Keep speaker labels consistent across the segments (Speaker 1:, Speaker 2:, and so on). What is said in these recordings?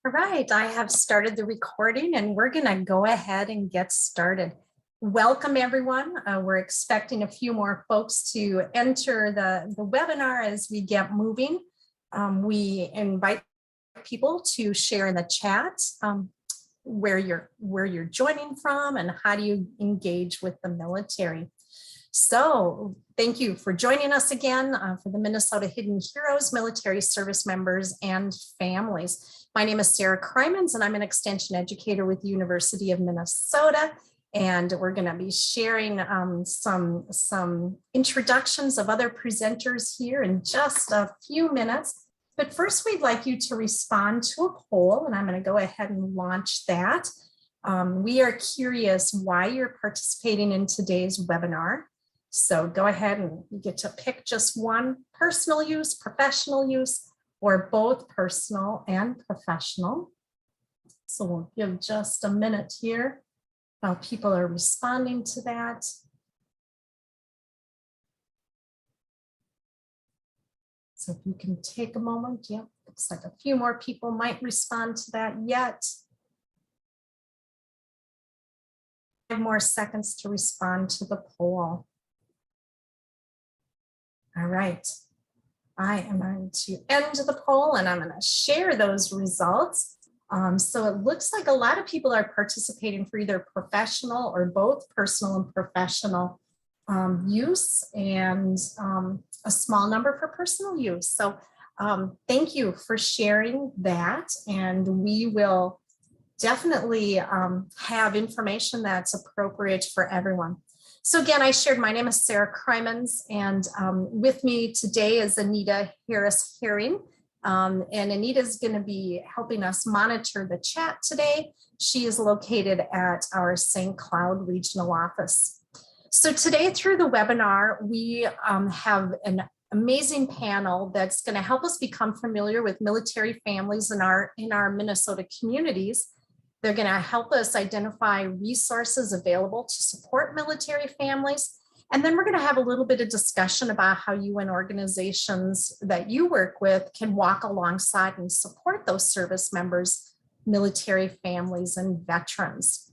Speaker 1: All right, I have started the recording and we're going to go ahead and get started. Welcome, everyone. We're expecting a few more folks to enter the webinar as we get moving. We invite people to share in the chat where you're joining from and how do you engage with the military. So thank you for joining us again for the Minnesota Hidden Heroes, military service members and families. My name is Sara Croymans and I'm an extension educator with the University of Minnesota. And we're going to be sharing some introductions of other presenters here in just a few minutes. But first, we'd like you to respond to a poll, and I'm going to go ahead and launch that. We are curious why you're participating in today's webinar. So go ahead and you get to pick just one: personal use, professional use, or both personal and professional. So we'll give just a minute here while people are responding to that. So if you can take a moment, yep, looks like a few more people might respond to that yet. 5 more seconds to respond to the poll. All right, I am going to end the poll and I'm going to share those results. So it looks like a lot of people are participating for either professional or both personal and professional use, and a small number for personal use. So thank you for sharing that, and we will definitely have information that's appropriate for everyone. So again, I shared, my name is Sara Croymans, and with me today is Anita Harris-Herring. And Anita is going to be helping us monitor the chat today. She is located at our St. Cloud Regional Office. So today through the webinar, we have an amazing panel that's going to help us become familiar with military families in our Minnesota communities. They're going to help us identify resources available to support military families. And then we're going to have a little bit of discussion about how you and organizations that you work with can walk alongside and support those service members, military families, and veterans.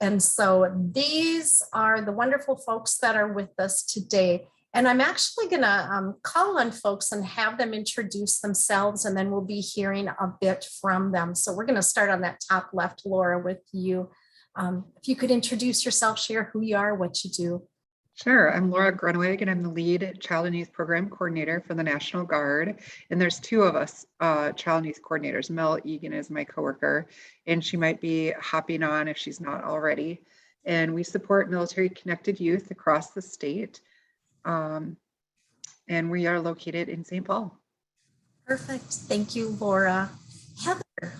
Speaker 1: And so these are the wonderful folks that are with us today. And I'm actually going to call on folks and have them introduce themselves, and then we'll be hearing a bit from them. So we're going to start on that top left, Laura, with you. If you could introduce yourself, share who you are, what you do.
Speaker 2: Sure, I'm Laura Grunwig, and I'm the lead Child and Youth Program Coordinator for the National Guard. And there's 2 of us, Child and Youth Coordinators. Mel Egan is my coworker, and she might be hopping on if she's not already. And we support military connected youth across the state. And we are located in St. Paul.
Speaker 1: Perfect. Thank you, Laura. Heather.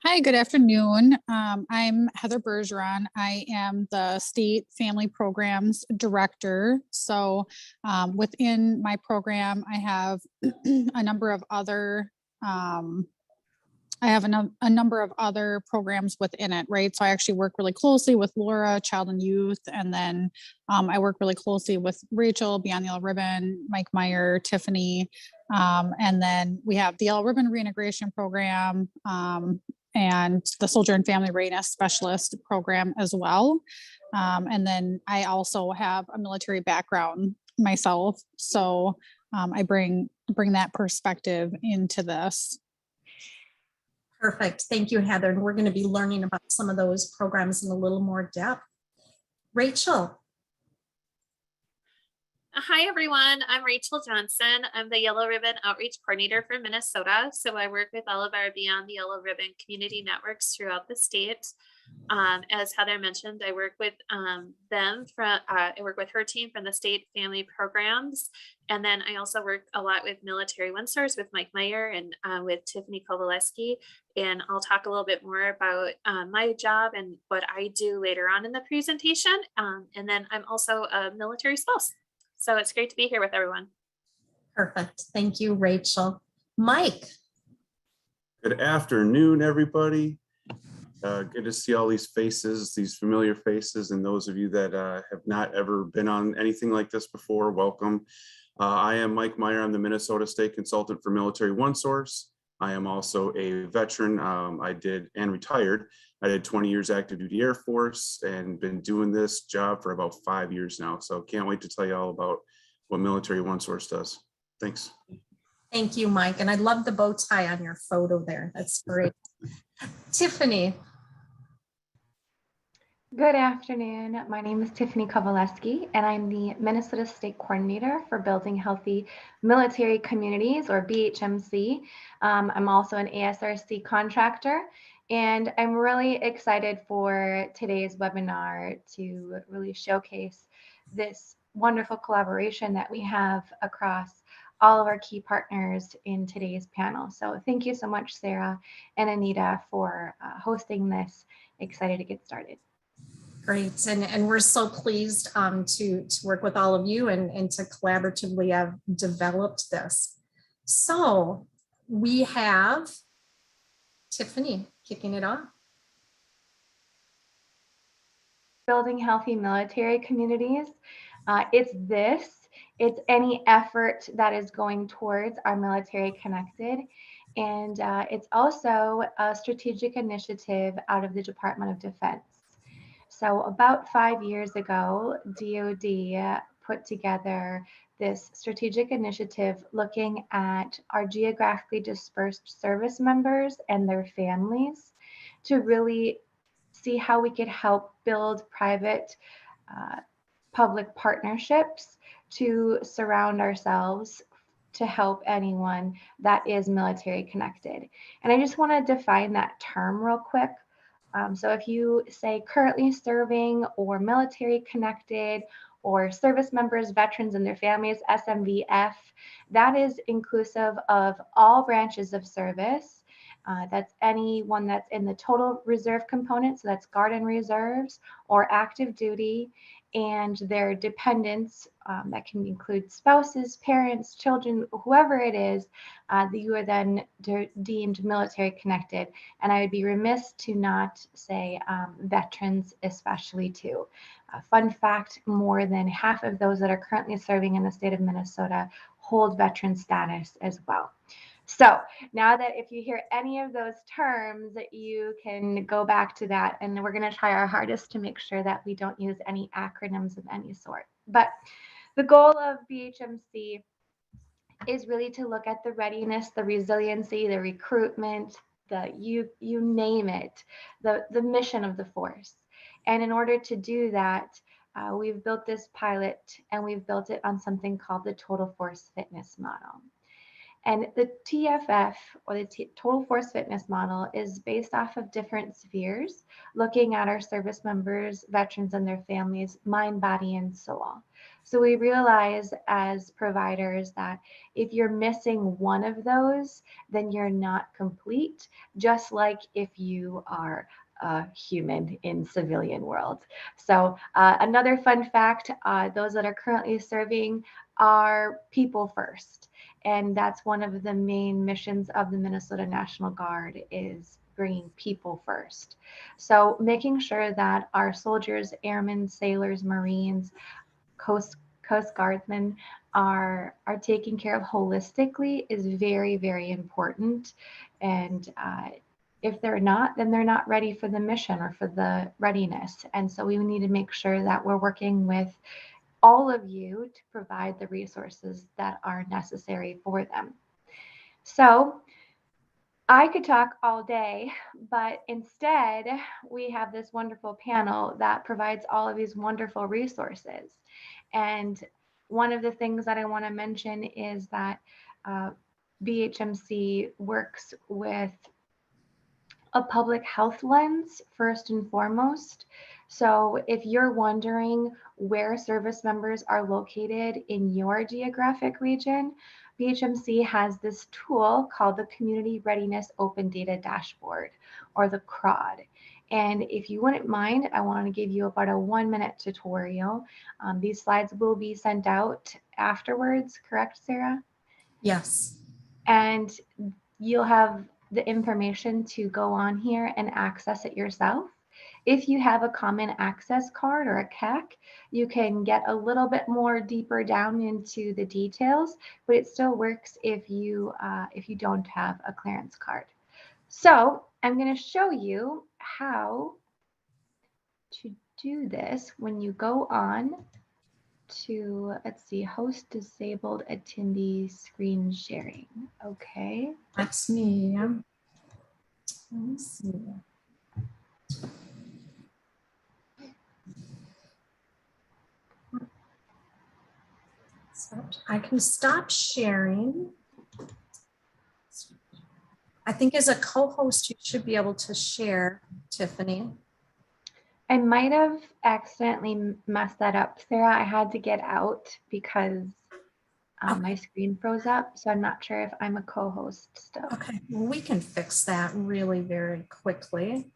Speaker 3: Hi, good afternoon. I'm Heather Bergeron. I am the State Family Programs Director. So within my program, I have a number of other a number of other programs within it, right? So I actually work really closely with Laura, Child and Youth, and then I work really closely with Rachel, Beyond the Yellow Ribbon, Mike Meyer, Tiffany, and then we have the Yellow Ribbon Reintegration Program, and the Soldier and Family Readiness Specialist Program as well. And then I also have a military background myself, so I bring that perspective into this.
Speaker 1: Perfect. Thank you, Heather. And we're going to be learning about some of those programs in a little more depth. Rachel.
Speaker 4: Hi, everyone. I'm Rachel Johnson. I'm the Yellow Ribbon Outreach Coordinator for Minnesota. So I work with all of our Beyond the Yellow Ribbon community networks throughout the state. As Heather mentioned, I work with I work with her team from the state family programs. And then I also work a lot with Military One Source with Mike Meyer and with Tiffany Kowaleski. And I'll talk a little bit more about my job and what I do later on in the presentation. And then I'm also a military spouse. So it's great to be here with everyone.
Speaker 1: Perfect. Thank you, Rachel. Mike.
Speaker 5: Good afternoon, everybody. Good to see all these faces, these familiar faces, and those of you that have not ever been on anything like this before, welcome. I am Mike Meyer. I'm the Minnesota State Consultant for Military One Source. I am also a veteran. I did and retired. I did 20 years active duty Air Force and been doing this job for about 5 years now. So can't wait to tell you all about what Military OneSource does. Thanks.
Speaker 1: Thank you, Mike. And I love the bow tie on your photo there. That's great. Tiffany.
Speaker 6: Good afternoon. My name is Tiffany Kowaleski, and I'm the Minnesota State Coordinator for Building Healthy Military Communities, or BHMC. I'm also an ASRC contractor, and I'm really excited for today's webinar to really showcase this wonderful collaboration that we have across all of our key partners in today's panel. So thank you so much, Sara and Anita, for hosting this. Excited to get started.
Speaker 1: Great. And we're so pleased to work with all of you and to collaboratively have developed this. So we have Tiffany kicking it off.
Speaker 6: Building healthy military communities. It's any effort that is going towards our military connected. And it's also a strategic initiative out of the Department of Defense. So about 5 years ago, DoD put together this strategic initiative looking at our geographically dispersed service members and their families to really see how we could help build private public partnerships to surround ourselves to help anyone that is military connected. And I just want to define that term real quick. So if you say currently serving or military connected or service members, veterans and their families, SMVF, that is inclusive of all branches of service. That's anyone that's in the total reserve component, so that's Guard and Reserves or active duty, and their dependents, that can include spouses, parents, children, whoever it is, that you are then deemed military connected. And I would be remiss to not say veterans especially too. Fun fact, more than half of those that are currently serving in the state of Minnesota hold veteran status as well. So now that if you hear any of those terms, you can go back to that, and we're going to try our hardest to make sure that we don't use any acronyms of any sort. But the goal of BHMC is really to look at the readiness, the resiliency, the recruitment, the you name it, the mission of the force. And in order to do that, we've built this pilot, and we've built it on something called the Total Force Fitness Model. And the TFF, or the Total Force Fitness Model, is based off of different spheres, looking at our service members, veterans, and their families, mind, body, and soul. So we realize as providers that if you're missing one of those, then you're not complete, just like if you are a human in civilian world. So another fun fact, those that are currently serving are people first. And that's one of the main missions of the Minnesota National Guard, is bringing people first. So making sure that our soldiers, airmen, sailors, Marines, Coast Guardsmen are taken care of holistically is very, very important. And if they're not, then they're not ready for the mission or for the readiness. And so we need to make sure that we're working with all of you to provide the resources that are necessary for them. So I could talk all day, but instead we have this wonderful panel that provides all of these wonderful resources. And one of the things that I want to mention is that BHMC works with a public health lens first and foremost. So if you're wondering where service members are located in your geographic region, BHMC has this tool called the Community Readiness Open Data Dashboard, or the CROD. And if you wouldn't mind, I want to give you about a 1-minute tutorial. These slides will be sent out afterwards, correct, Sara?
Speaker 1: Yes.
Speaker 6: And you'll have the information to go on here and access it yourself. If you have a common access card or a CAC, you can get a little bit more deeper down into the details, but it still works if you don't have a clearance card. So I'm going to show you how to do this when you go on to, let's see, host disabled attendee screen sharing. Okay.
Speaker 1: That's me. Let me see. So I can stop sharing. I think as a co-host, you should be able to share, Tiffany.
Speaker 6: I might have accidentally messed that up, Sarah. I had to get out because my screen froze up. So I'm not sure if I'm a co-host still.
Speaker 1: Okay, well, we can fix that really very quickly.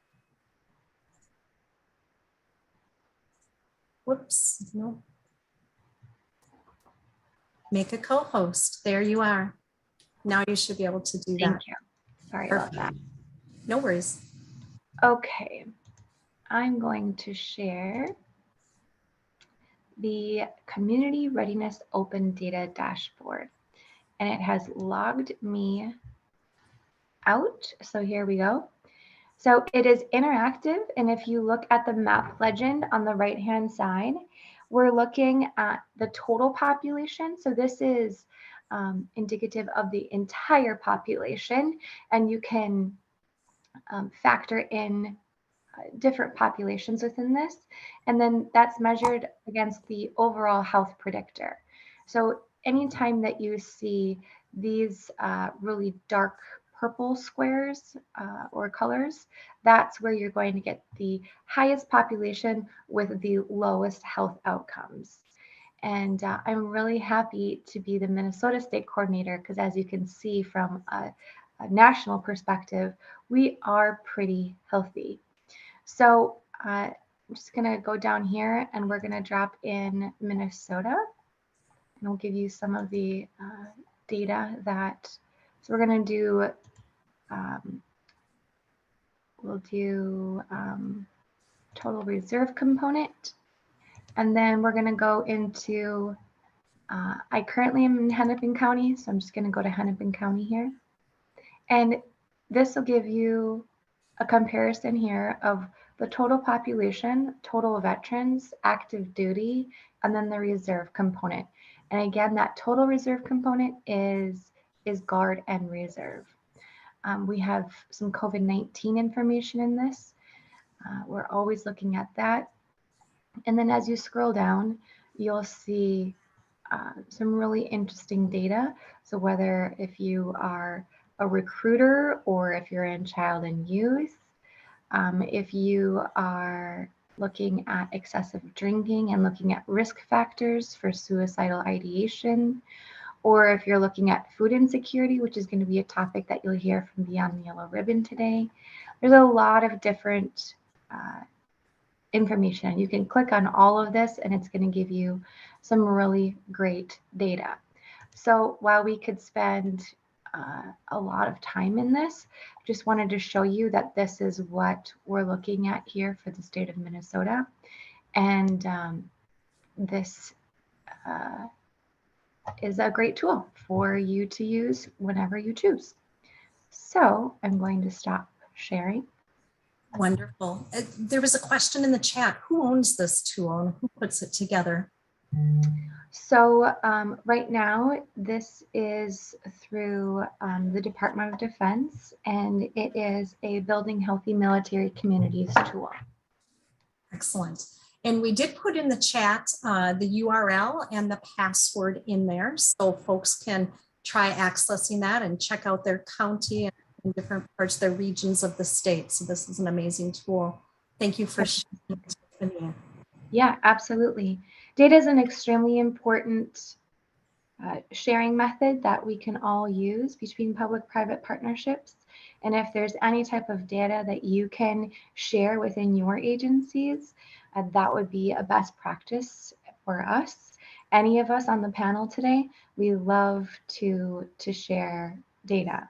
Speaker 1: Whoops, no. Make a co-host. There you are. Now you should be able to do that.
Speaker 6: Thank you. Sorry about that.
Speaker 1: No worries.
Speaker 6: Okay, I'm going to share the Community Readiness Open Data Dashboard, and it has logged me out. So here we go. So it is interactive, and if you look at the map legend on the right-hand side, we're looking at the total population. So this is indicative of the entire population, and you can factor in different populations within this. And then that's measured against the overall health predictor. So anytime that you see these really dark purple squares or colors, that's where you're going to get the highest population with the lowest health outcomes. And I'm really happy to be the Minnesota State Coordinator because, as you can see from a national perspective, we are pretty healthy. So I'm just going to go down here and we're going to drop in Minnesota, and we'll give you some of the data that, so we're going to do, we'll do total reserve component, and then we're going to go into, I currently am in Hennepin County, so I'm just going to go to Hennepin County here. And this will give you a comparison here of the total population, total veterans, active duty, and then the reserve component. And again, that total reserve component is Guard and Reserve. We have some COVID-19 information in this. We're always looking at that. And then as you scroll down, you'll see some really interesting data. So whether if you are a recruiter or if you're in child and youth, if you are looking at excessive drinking and looking at risk factors for suicidal ideation, or if you're looking at food insecurity, which is going to be a topic that you'll hear from Beyond the Yellow Ribbon today. There's a lot of different information. You can click on all of this and it's going to give you some really great data. So while we could spend a lot of time in this, just wanted to show you that this is what we're looking at here for the state of Minnesota. And this is a great tool for you to use whenever you choose. So I'm going to stop sharing.
Speaker 1: Wonderful. There was a question in the chat. Who owns this tool and who puts it together?
Speaker 6: So right now, this is through the Department of Defense, and it is a Building Healthy Military Communities tool.
Speaker 1: Excellent. And we did put in the chat the URL and the password in there, so folks can try accessing that and check out their county and different parts, their regions of the state. So this is an amazing tool. Thank you for sharing, Tiffany.
Speaker 6: Yeah, absolutely. Data is an extremely important sharing method that we can all use between public-private partnerships. And if there's any type of data that you can share within your agencies, that would be a best practice for us. Any of us on the panel today, we love to share data.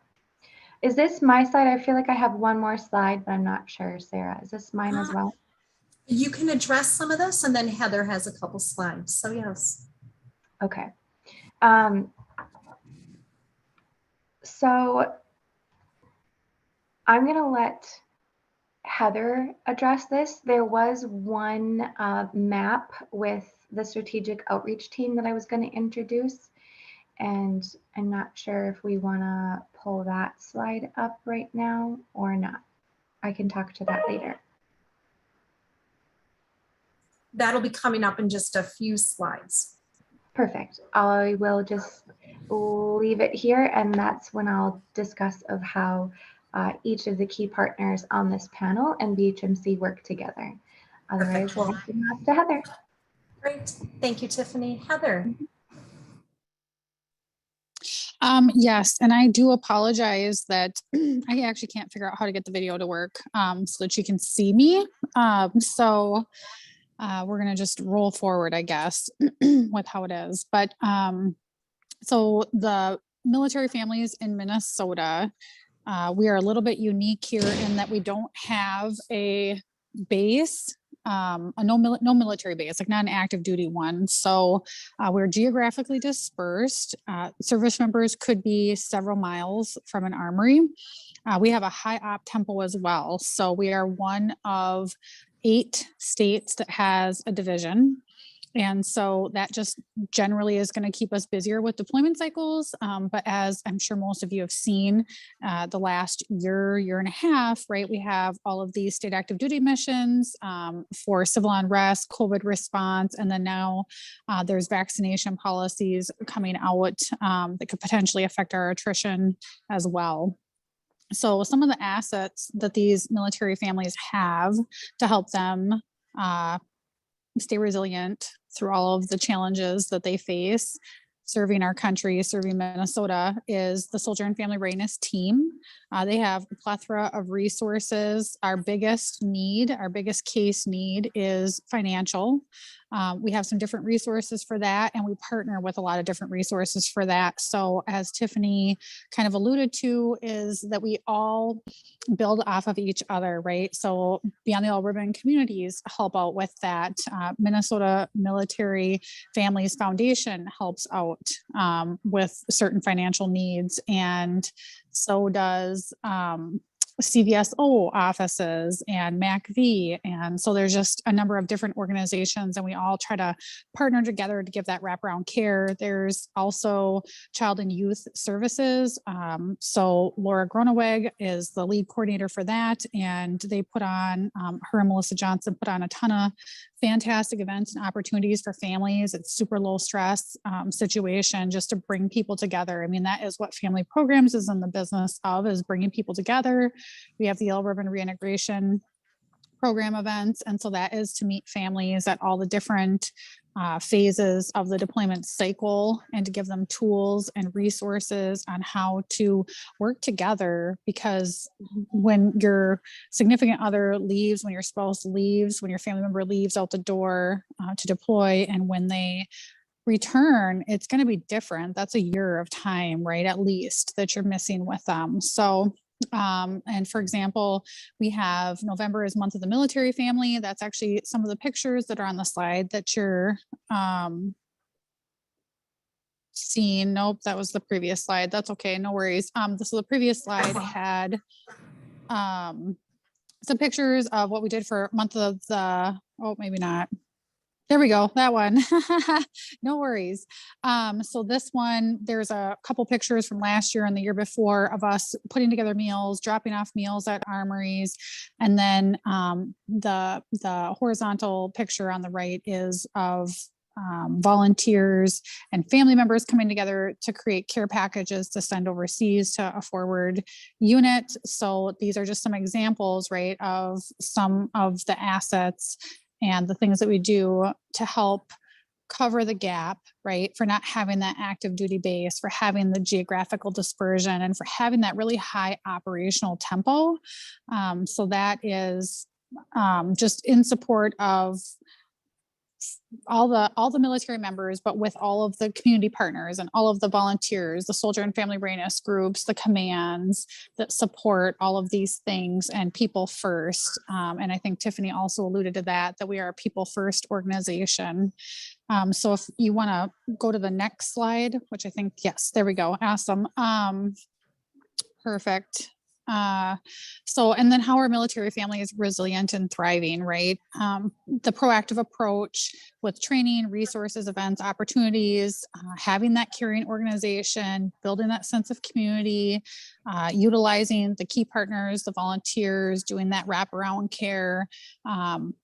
Speaker 6: Is this my slide? I feel like I have one more slide, but I'm not sure, Sarah. Is this mine as well?
Speaker 1: You can address some of this, and then Heather has a couple slides. So yes.
Speaker 6: Okay. So I'm going to let Heather address this. There was one map with the strategic outreach team that I was going to introduce, and I'm not sure if we want to pull that slide up right now or not. I can talk to that later.
Speaker 1: That'll be coming up in just a few slides.
Speaker 6: Perfect. I will just leave it here, and that's when I'll discuss of how each of the key partners on this panel and BHMC work together. Otherwise,
Speaker 1: Perfect.
Speaker 6: I'll pass to Heather.
Speaker 1: Great. Thank you, Tiffany. Heather.
Speaker 3: Yes, and I do apologize that I actually can't figure out how to get the video to work so that you can see me. We're going to just roll forward, I guess, with how it is. But so the military families in Minnesota, we are a little bit unique here in that we don't have a base, no military base, like not an active duty one. So we're geographically dispersed. Service members could be several miles from an armory. We have a high op tempo as well. So we are one of 8 states that has a division. And so that just generally is going to keep us busier with deployment cycles. But as I'm sure most of you have seen the last year and a half, right, we have all of these state active duty missions for civil unrest, COVID response, and then now there's vaccination policies coming out that could potentially affect our attrition as well. So some of the assets that these military families have to help them stay resilient through all of the challenges that they face serving our country, serving Minnesota, is the Soldier and Family Readiness team. They have a plethora of resources. Our biggest case need is financial. We have some different resources for that, and we partner with a lot of different resources for that. So as Tiffany kind of alluded to, is that we all build off of each other, right? So Beyond the Yellow Ribbon communities help out with that. Minnesota Military Families Foundation helps out with certain financial needs, and so does CVSO offices and MACV. And so there's just a number of different organizations, and we all try to partner together to give that wraparound care. There's also child and youth services. So Laura Groneweg is the lead coordinator for that. And they put on, her and Melissa Johnson put on a ton of fantastic events and opportunities for families. It's super low stress situation just to bring people together. I mean, that is what family programs is in the business of, is bringing people together. We have the Yellow Ribbon Reintegration Program events. And so that is to meet families at all the different phases of the deployment cycle and to give them tools and resources on how to work together. Because when your significant other leaves, when your spouse leaves, when your family member leaves out the door to deploy, and when they return, it's going to be different. That's a year of time, right? At least that you're missing with them. So and for example, we have November is month of the military family. That's actually some of the pictures that are on the slide that you're seeing. Nope, that was the previous slide. That's okay, no worries. So the previous slide had some pictures of what we did for month of the, oh, maybe not. There we go, that one. No worries. So this one, there's a couple pictures from last year and the year before of us putting together meals, dropping off meals at armories. And then the horizontal picture on the right is of volunteers and family members coming together to create care packages to send overseas to a forward unit. So these are just some examples, right, of some of the assets and the things that we do to help cover the gap, right, for not having that active duty base, for having the geographical dispersion, and for having that really high operational tempo. So that is just in support of all the military members, but with all of the community partners and all of the volunteers, the soldier and family readiness groups, the commands that support all of these things, and people first. And I think Tiffany also alluded to that we are a people first organization. So if you want to go to the next slide, which I think, yes, there we go. Awesome. Perfect. So, and then how our military family is resilient and thriving, right? The proactive approach with training, resources, events, opportunities, having that caring organization, building that sense of community, utilizing the key partners, the volunteers, doing that wraparound care,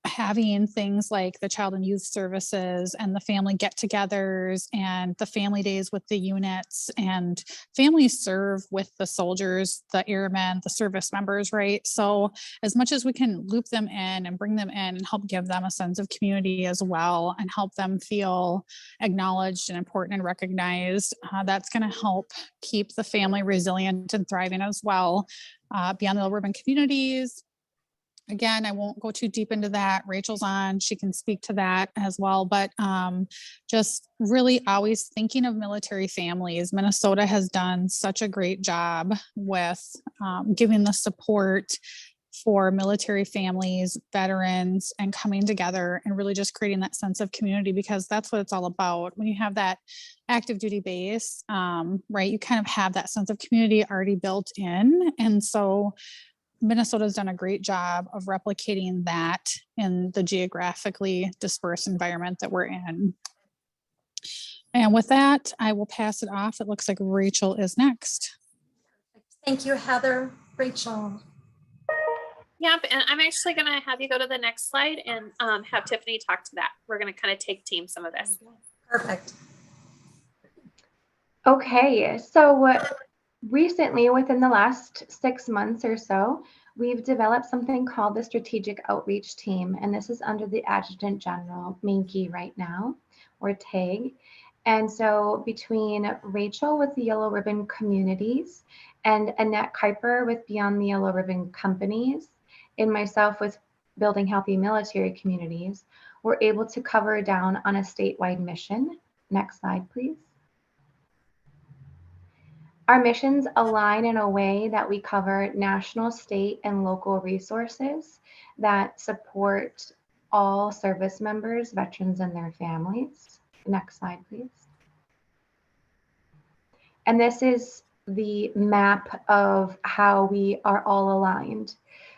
Speaker 3: having things like the child and youth services and the family get-togethers and the family days with the units, and families serve with the soldiers, the airmen, the service members, right? So as much as we can loop them in and bring them in and help give them a sense of community as well, and help them feel acknowledged and important and recognized, that's going to help keep the family resilient and thriving as well. Beyond the Yellow Ribbon communities, again, I won't go too deep into that. Rachel's on, she can speak to that as well, but just really always thinking of military families. Minnesota has done such a great job with giving the support for military families, veterans, and coming together and really just creating that sense of community, because that's what it's all about. When you have that active duty base, right, you kind of have that sense of community already built in. And so Minnesota's done a great job of replicating that in the geographically dispersed environment that we're in. And with that, I will pass it off. It looks like Rachel is next.
Speaker 1: Thank you, Heather. Rachel.
Speaker 4: Yep, and I'm actually going to have you go to the next slide and have Tiffany talk to that. We're going to kind of take team some of this.
Speaker 1: Perfect.
Speaker 6: Okay, so recently, within the last 6 months or so, we've developed something called the Strategic Outreach Team, and this is under the Adjutant General, Minky right now, or TAG. And so between Rachel with the Yellow Ribbon Communities and Annette Kuiper with Beyond the Yellow Ribbon Companies, and myself with Building Healthy Military Communities, we're able to cover down on a statewide mission. Next slide, please. Our missions align in a way that we cover national, state, and local resources that support all service members, veterans, and their families. Next slide, please. And this is the map of how we are all aligned.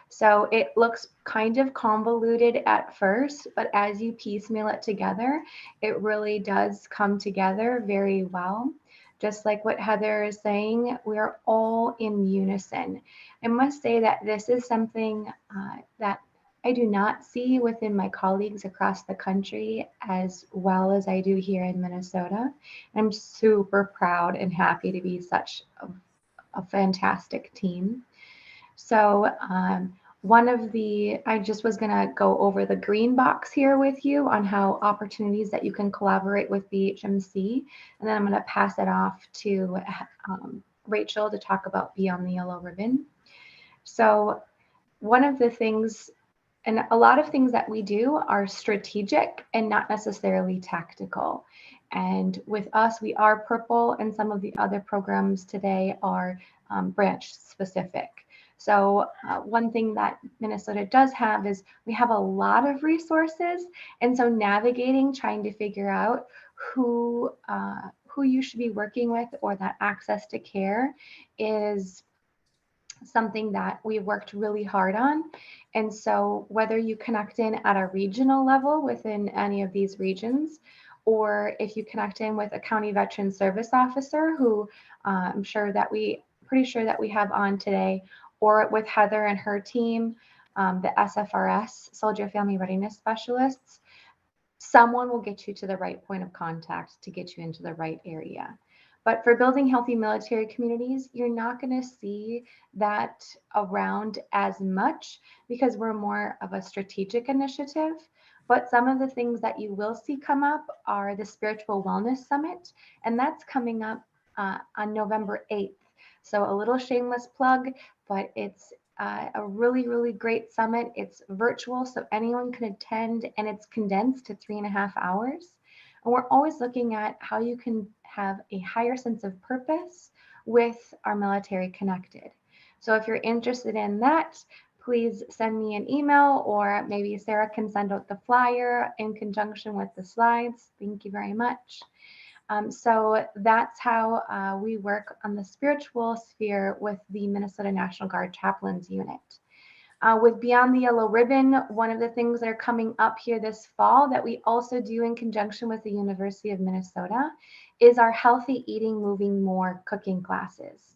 Speaker 6: So it looks kind of convoluted at first, but as you piecemeal it together, it really does come together very well. Just like what Heather is saying, we're all in unison. I must say that this is something that I do not see within my colleagues across the country as well as I do here in Minnesota. I'm super proud and happy to be such a fantastic team. So I just was gonna go over the green box here with you on how opportunities that you can collaborate with BHMC. And then I'm gonna pass it off to Rachel to talk about Beyond the Yellow Ribbon. So one of the things, and a lot of things that we do are strategic and not necessarily tactical. And with us, we are purple, and some of the other programs today are branch specific. So one thing that Minnesota does have is we have a lot of resources. And so navigating, trying to figure out who you should be working with or that access to care is something that we worked really hard on. And so whether you connect in at a regional level within any of these regions, or if you connect in with a county veteran service officer who I'm pretty sure that we have on today, or with Heather and her team, the SFRS, Soldier Family Readiness Specialists, someone will get you to the right point of contact to get you into the right area. But for Building Healthy Military Communities, you're not going to see that around as much because we're more of a strategic initiative. But some of the things that you will see come up are the Spiritual Wellness Summit, and that's coming up on November 8th. So a little shameless plug, but it's a really, really great summit. It's virtual, so anyone can attend, and it's condensed to 3.5 hours. And we're always looking at how you can have a higher sense of purpose with our military connected. So if you're interested in that, please send me an email, or maybe Sara can send out the flyer in conjunction with the slides. Thank you very much. So that's how we work on the spiritual sphere with the Minnesota National Guard Chaplains Unit. With Beyond the Yellow Ribbon, one of the things that are coming up here this fall that we also do in conjunction with the University of Minnesota is our Healthy Eating, Moving More cooking classes.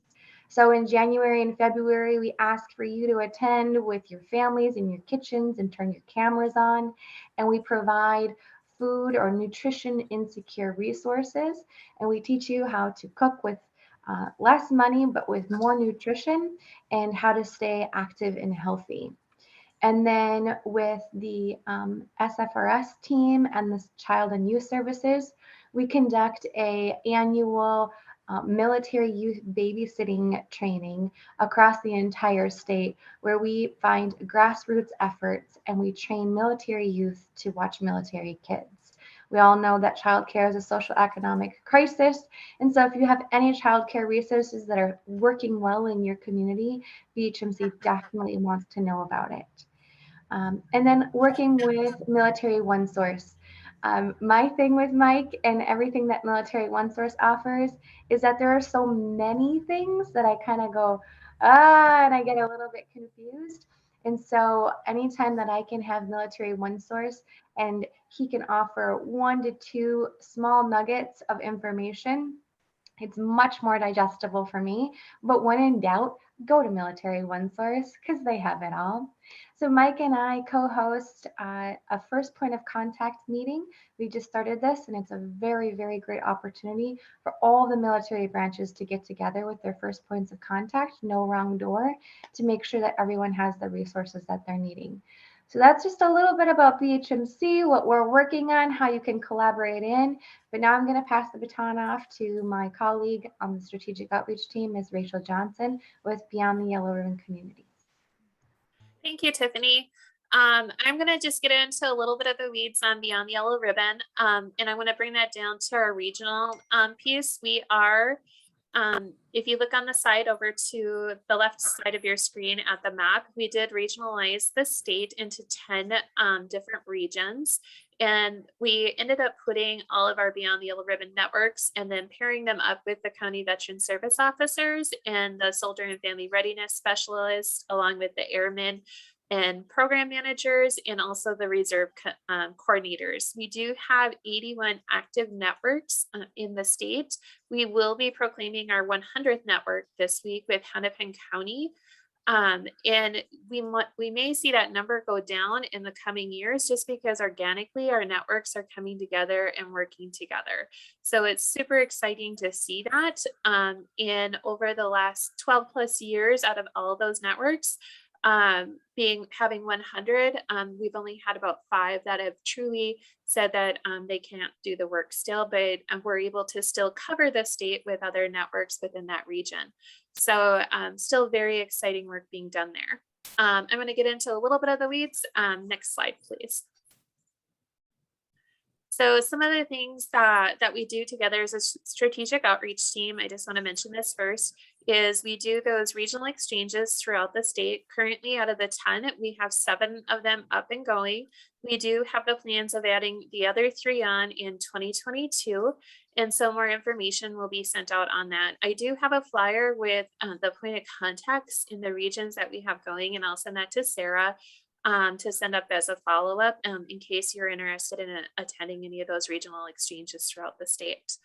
Speaker 6: So in January and February, we ask for you to attend with your families in your kitchens and turn your cameras on, and we provide food or nutrition insecure resources, and we teach you how to cook with less money but with more nutrition, and how to stay active and healthy. And then with the SFRS team and the Child and Youth Services, we conduct a annual military youth babysitting training across the entire state, where we find grassroots efforts and we train military youth to watch military kids. We all know that childcare is a social economic crisis. And so if you have any childcare resources that are working well in your community, BHMC definitely wants to know about it. And then working with Military One Source. My thing with Mike and everything that Military One Source offers is that there are so many things that I kind of go, and I get a little bit confused. And so anytime that I can have Military One Source and he can offer 1 to 2 small nuggets of information, it's much more digestible for me. But when in doubt, go to Military One Source because they have it all. So Mike and I co-host a first point of contact meeting. We just started this, and it's a very, very great opportunity for all the military branches to get together with their first points of contact, no wrong door, to make sure that everyone has the resources that they're needing. So that's just a little bit about BHMC, what we're working on, how you can collaborate in. But now I'm going to pass the baton off to my colleague on the strategic outreach team, Ms. Rachel Johnson, with Beyond the Yellow Ribbon Communities.
Speaker 4: Thank you, Tiffany. I'm going to just get into a little bit of the weeds on Beyond the Yellow Ribbon, and I want to bring that down to our regional piece. We are, if you look on the side over to the left side of your screen at the map, we did regionalize the state into 10 different regions. And we ended up putting all of our Beyond the Yellow Ribbon networks and then pairing them up with the county veteran service officers and the soldier and family readiness specialists, along with the airmen and program managers, and also the reserve coordinators. We do have 81 active networks in the state. We will be proclaiming our 100th network this week with Hennepin County. And we may see that number go down in the coming years, just because organically our networks are coming together and working together. So it's super exciting to see that. And over the last 12 plus years, out of all those networks, having 100, we've only had about 5 that have truly said that they can't do the work still, but we're able to still cover the state with other networks within that region. So still very exciting work being done there. I'm going to get into a little bit of the weeds. Next slide, please. So some of the things that we do together as a strategic outreach team, I just want to mention this first, is we do those regional exchanges throughout the state. Currently, out of the 10, we have 7 of them up and going. We do have the plans of adding the other 3 on in 2022. And so more information will be sent out on that. I do have a flyer with the point of contacts in the regions that we have going, and I'll send that to Sara to send up as a follow-up in case you're interested in attending any of those regional exchanges throughout the state.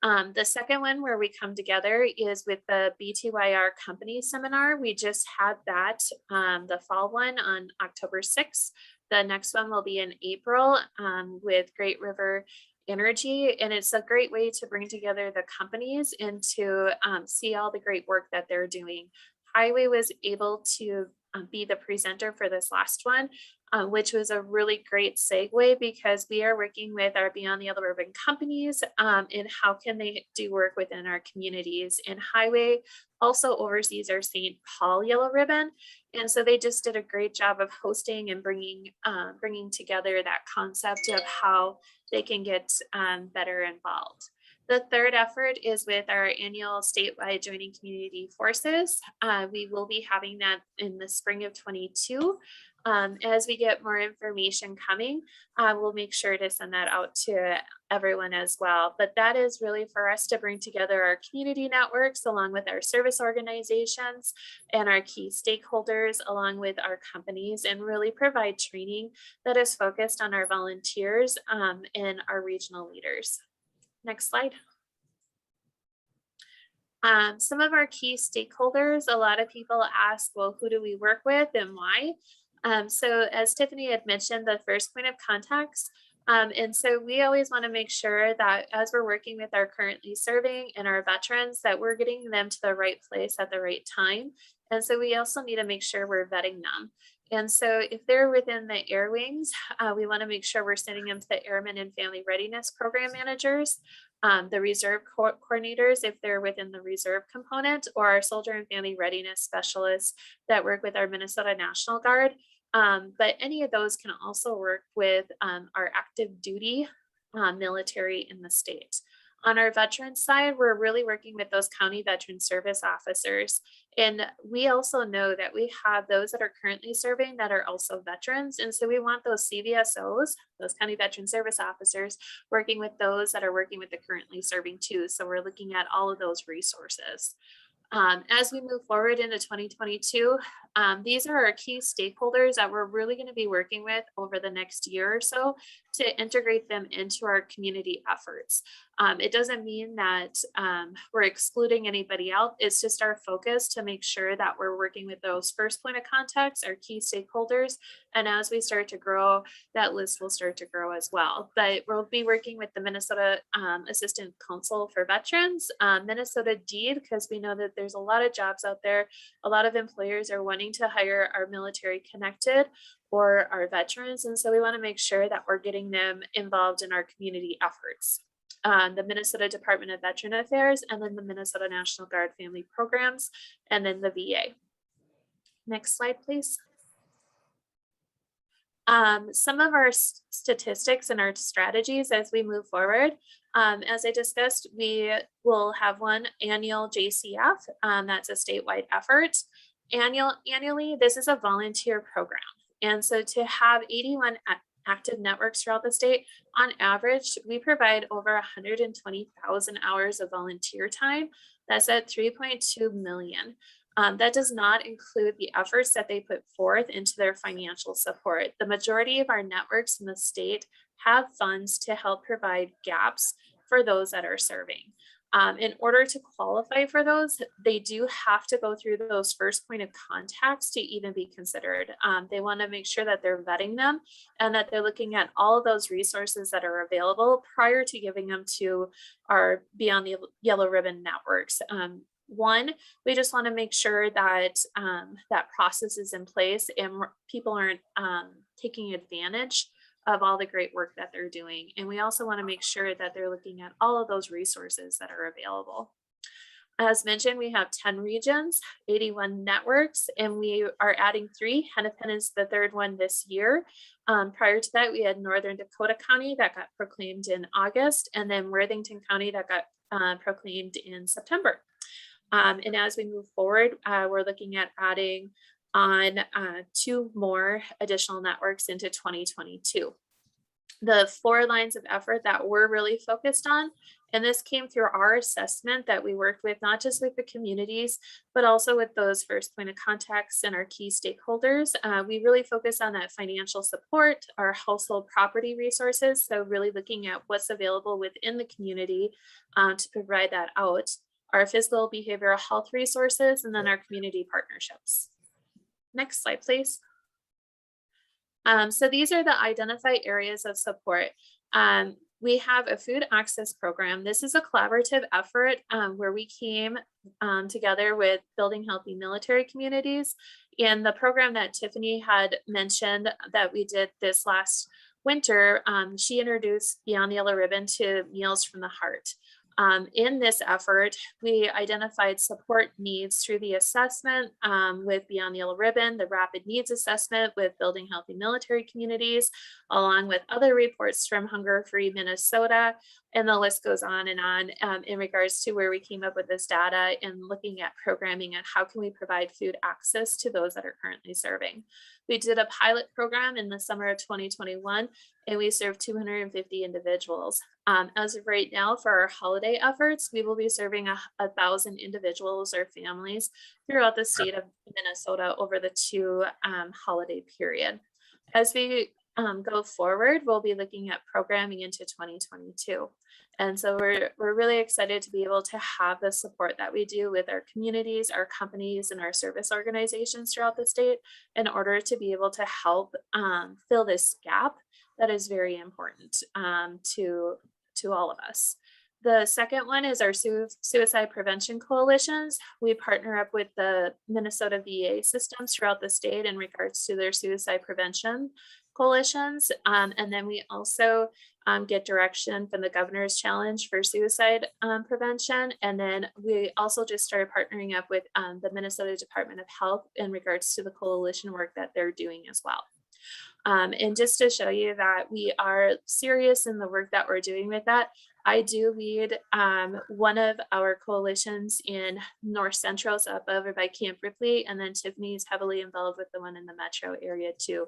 Speaker 4: The second one where we come together is with the BTYR company seminar. We just had that, the fall one on October 6th. The next one will be in April with Great River Energy. And it's a great way to bring together the companies and to see all the great work that they're doing. Highway was able to be the presenter for this last one. which was a really great segue because we are working with our Beyond the Yellow Ribbon companies and how can they do work within our communities. And Highway also oversees our St. Paul Yellow Ribbon. And so they just did a great job of hosting and bringing together that concept of how they can get better involved. The third effort is with our annual statewide joining community forces. We will be having that in the spring of 22. As we get more information coming, we'll make sure to send that out to everyone as well. But that is really for us to bring together our community networks along with our service organizations and our key stakeholders along with our companies and really provide training that is focused on our volunteers and our regional leaders. Next slide. Some of our key stakeholders, a lot of people ask, well, who do we work with and why? So as Tiffany had mentioned, the first point of contacts. And so we always want to make sure that as we're working with our currently serving and our veterans, that we're getting them to the right place at the right time. And so we also need to make sure we're vetting them. And so if they're within the air wings, we want to make sure we're sending them to the Airmen and Family Readiness Program managers, the reserve coordinators, if they're within the reserve component, or our soldier and family readiness specialists that work with our Minnesota National Guard. But any of those can also work with our active duty military in the state. On our veteran side, we're really working with those county veteran service officers. And we also know that we have those that are currently serving that are also veterans. And so we want those CVSOs, those county veteran service officers, working with those that are working with the currently serving too. So we're looking at all of those resources. As we move forward into 2022, these are our key stakeholders that we're really going to be working with over the next year or so to integrate them into our community efforts. It doesn't mean that we're excluding anybody else. It's just our focus to make sure that we're working with those first point of contacts, our key stakeholders. And as we start to grow, that list will start to grow as well. But we'll be working with the Minnesota Assistant Council for Veterans, Minnesota DEED, because we know that there's a lot of jobs out there. A lot of employers are wanting to hire our military connected or our veterans. And so we want to make sure that we're getting them involved in our community efforts. The Minnesota Department of Veteran Affairs, and then the Minnesota National Guard Family Programs, and then the VA. Next slide, please. Some of our statistics and our strategies as we move forward. As I discussed, we will have one annual JCF. That's a statewide effort. Annually, this is a volunteer program. And so to have 81 active networks throughout the state, on average, we provide over 120,000 hours of volunteer time. That's at 3.2 million. That does not include the efforts that they put forth into their financial support. The majority of our networks in the state have funds to help provide gaps for those that are serving. In order to qualify for those, they do have to go through those first point of contacts to even be considered. They want to make sure that they're vetting them and that they're looking at all of those resources that are available prior to giving them to our Beyond the Yellow Ribbon networks. One, we just want to make sure that that process is in place and people aren't taking advantage of all the great work that they're doing. And we also want to make sure that they're looking at all of those resources that are available. As mentioned, we have 10 regions, 81 networks, and we are adding 3. Hennepin is the 3rd one this year. Prior to that, we had Northern Dakota County that got proclaimed in August, and then Worthington County that got proclaimed in September. And as we move forward, we're looking at adding on 2 more additional networks into 2022. The 4 lines of effort that we're really focused on, and this came through our assessment that we worked with, not just with the communities, but also with those first point of contacts and our key stakeholders. We really focus on that financial support, our household property resources. So really looking at what's available within the community to provide that out, our physical behavioral health resources, and then our community partnerships. Next slide, please. So these are the identified areas of support. We have a food access program. This is a collaborative effort where we came together with Building Healthy Military Communities And the program that Tiffany had mentioned that we did this last winter, she introduced Beyond the Yellow Ribbon to Meals from the Heart. In this effort, we identified support needs through the assessment with Beyond the Yellow Ribbon, the rapid needs assessment with Building Healthy Military Communities, along with other reports from Hunger Free Minnesota, and the list goes on in regards to where we came up with this data and looking at programming and how can we provide food access to those that are currently serving. We did a pilot program in the summer of 2021, and we served 250 individuals. As of right now, for our holiday efforts, we will be serving 1,000 individuals or families throughout the state of Minnesota over the 2 holiday period. As we go forward, we'll be looking at programming into 2022. And so we're really excited to be able to have the support that we do with our communities, our companies, and our service organizations throughout the state in order to be able to help fill this gap that is very important to all of us. The second one is our suicide prevention coalitions. We partner up with the Minnesota VA systems throughout the state in regards to their suicide prevention coalitions. And then we also get direction from the Governor's Challenge for Suicide Prevention. And then we also just started partnering up with the Minnesota Department of Health in regards to the coalition work that they're doing as well. And just to show you that we are serious in the work that we're doing with that, I do lead one of our coalitions in North Central, so up over by Camp Ripley, and then Tiffany's heavily involved with the one in the metro area too.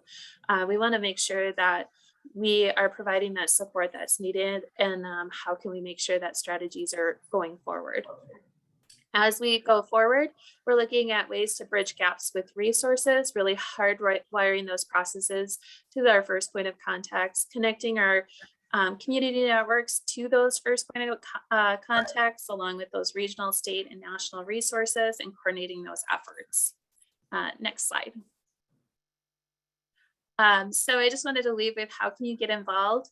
Speaker 4: We want to make sure that we are providing that support that's needed, and how can we make sure that strategies are going forward. As we go forward, we're looking at ways to bridge gaps with resources, really hardwiring those processes to our first point of contacts, connecting our community networks to those first point of contacts, along with those regional, state, and national resources, and coordinating those efforts. Next slide. So I just wanted to leave with how can you get involved?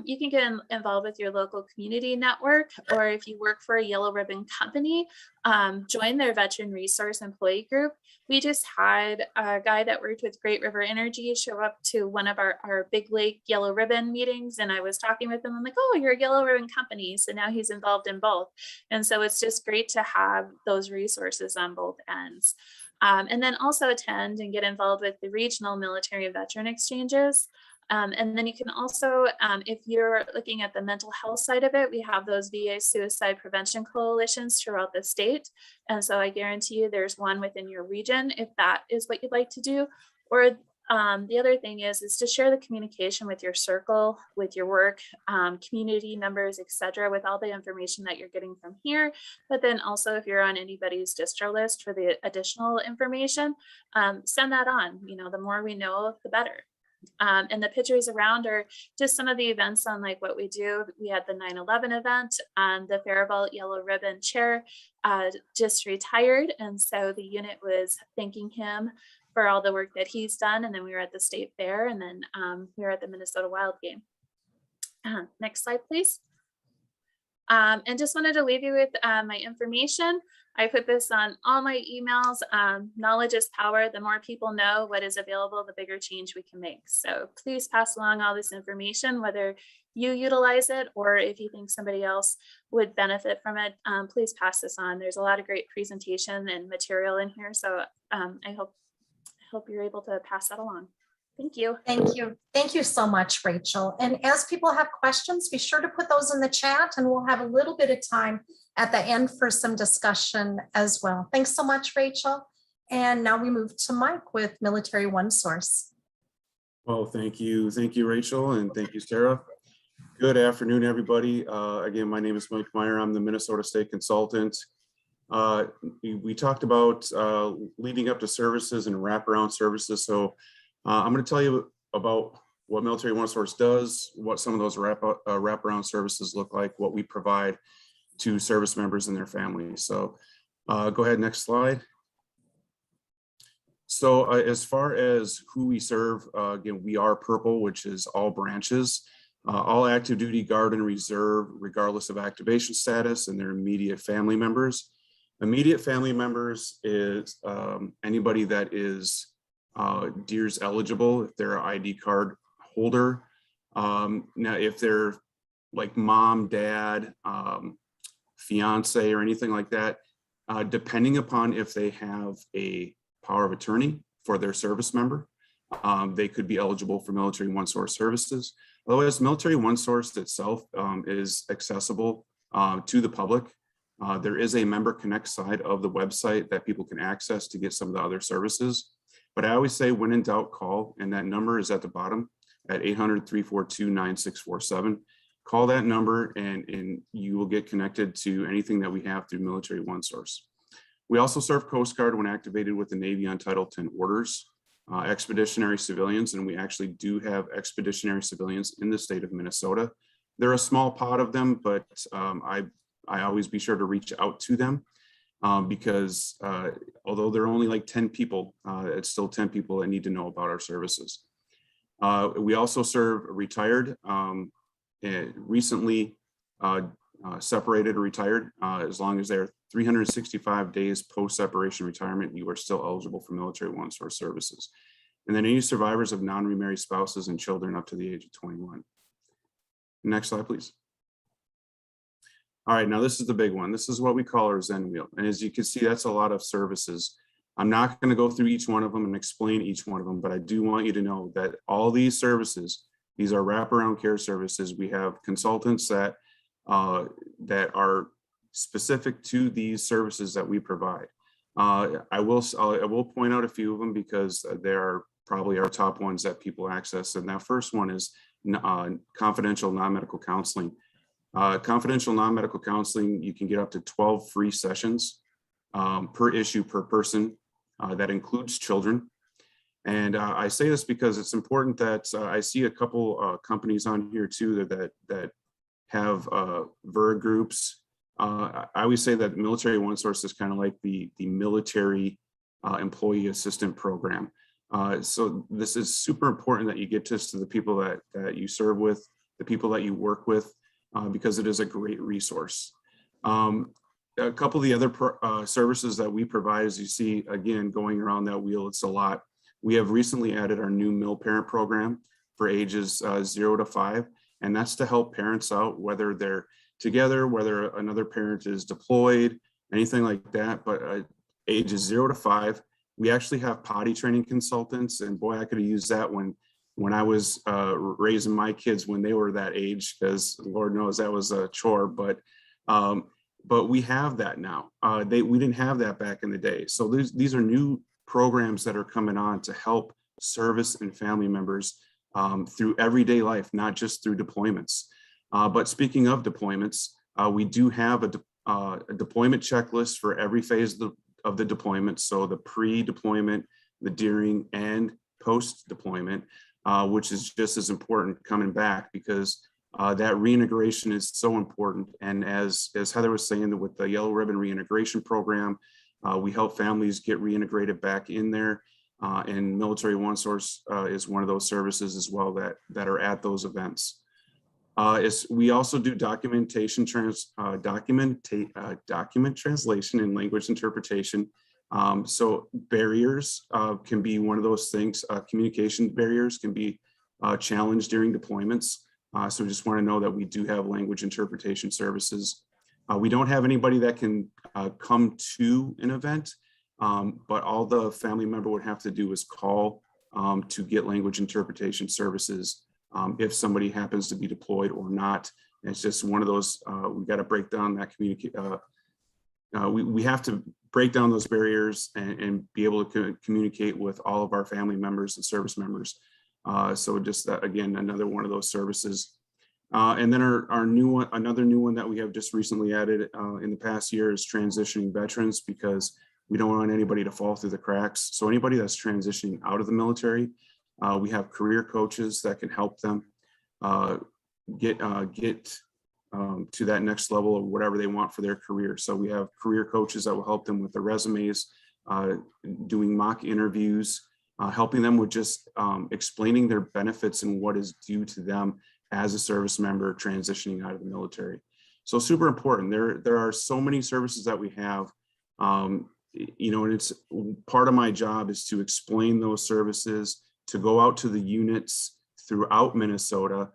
Speaker 4: You can get involved with your local community network, or if you work for a Yellow Ribbon company, join their Veteran Resource Employee Group. We just had a guy that worked with Great River Energy show up to one of our Big Lake Yellow Ribbon meetings, and I was talking with him. I'm like, oh, you're a Yellow Ribbon company. So now he's involved in both. And so it's just great to have those resources on both ends. And then also attend and get involved with the regional military and veteran exchanges. And then you can also, if you're looking at the mental health side of it, we have those VA suicide prevention coalitions throughout the state. And so I guarantee you there's one within your region if that is what you'd like to do. Or the other thing is to share the communication with your circle, with your work, community members, etc., with all the information that you're getting from here. But then also if you're on anybody's distro list for the additional information, send that on. You know, the more we know, the better. And the pictures around are just some of the events on like what we do. We had the 9/11 event, the Faribault Yellow Ribbon chair just retired. And so the unit was thanking him for all the work that he's done. And then we were at the state fair, and then we were at the Minnesota Wild game. Next slide, please. And just wanted to leave you with my information. I put this on all my emails. Knowledge is power. The more people know what is available, the bigger change we can make. So please pass along all this information, whether you utilize it or if you think somebody else would benefit from it, please pass this on. There's a lot of great presentation and material in here. So I hope you're able to pass that along. Thank you.
Speaker 1: Thank you. Thank you so much, Rachel. And as people have questions, be sure to put those in the chat, and we'll have a little bit of time at the end for some discussion as well. Thanks so much, Rachel. And now we move to Mike with Military One Source.
Speaker 5: Well, thank you. Thank you, Rachel. And thank you, Sara. Good afternoon, everybody. Again, my name is Mike Meyer. I'm the Minnesota State Consultant. We talked about leading up to services and wraparound services. So I'm going to tell you about what Military One Source does, what some of those wraparound services look like, what we provide to service members and their families. So go ahead, next slide. So as far as who we serve, again, we are Purple, which is all branches, all active duty, Guard, and Reserve, regardless of activation status, and their immediate family members. Immediate family members is anybody that is DEERS eligible, if they're an ID card holder. Now, if they're like mom, dad, fiance, or anything like that, depending upon if they have a power of attorney for their service member, they could be eligible for Military OneSource services. Otherwise, Military OneSource itself is accessible to the public. There is a Member Connect side of the website that people can access to get some of the other services. But I always say, when in doubt, call, and that number is at the bottom at 800-342-9647. Call that number and you will get connected to anything that we have through Military OneSource. We also serve Coast Guard when activated with the Navy on Title 10 orders, expeditionary civilians, and we actually do have expeditionary civilians in the state of Minnesota. They're a small pot of them, but I always be sure to reach out to them because although they're only like 10 people, it's still 10 people that need to know about our services. We also serve retired, recently separated or retired. As long as they're 365 days post-separation retirement, you are still eligible for Military OneSource services. And then any survivors of non-remarried spouses and children up to the age of 21. Next slide, please. All right, now this is the big one. This is what we call our Zen wheel. And as you can see, that's a lot of services. I'm not going to go through each one of them and explain each one of them, but I do want you to know that all these services, these are wraparound care services. We have consultants that are specific to these services that we provide. I will point out a few of them because they are probably our top ones that people access. And that first one is confidential non-medical counseling. Confidential non-medical counseling, you can get up to 12 free sessions per issue per person. That includes children. And I say this because it's important that I see a couple companies on here too that have VERG groups. I always say that Military OneSource is kind of like the military employee assistant program. So this is super important that you get this to the people that you serve with, the people that you work with, because it is a great resource. A couple of the other services that we provide, as you see, again, going around that wheel, it's a lot. We have recently added our new Mill Parent program for ages 0 to 5, and that's to help parents out, whether they're together, whether another parent is deployed, anything like that. But ages 0 to 5, we actually have potty training consultants, and boy, I could have used that when I was raising my kids when they were that age, because Lord knows that was a chore. But we have that now. We didn't have that back in the day. So these are new programs that are coming on to help service and family members through everyday life, not just through deployments. But speaking of deployments, we do have a deployment checklist for every phase of the deployment. So the pre-deployment, the during, and post-deployment, which is just as important coming back, because that reintegration is so important. And as Heather was saying, with the Yellow Ribbon Reintegration Program, we help families get reintegrated back in there. And Military OneSource is one of those services as well that are at those events. We also do document translation and language interpretation. So barriers can be one of those things. Communication barriers can be challenged during deployments. So we just want to know that we do have language interpretation services. We don't have anybody that can come to an event, but all the family member would have to do is call to get language interpretation services if somebody happens to be deployed or not. And it's just one of those, we got to break down that we have to break down those barriers and be able to communicate with all of our family members and service members. So just that, again, another one of those services. And then our new one, another new one that we have just recently added in the past year is transitioning veterans, because we don't want anybody to fall through the cracks. So anybody that's transitioning out of the military, we have career coaches that can help them get to that next level of whatever they want for their career. So we have career coaches that will help them with their resumes, doing mock interviews, helping them with just explaining their benefits and what is due to them as a service member transitioning out of the military. So super important. There are so many services that we have And it's part of my job is to explain those services, to go out to the units throughout Minnesota,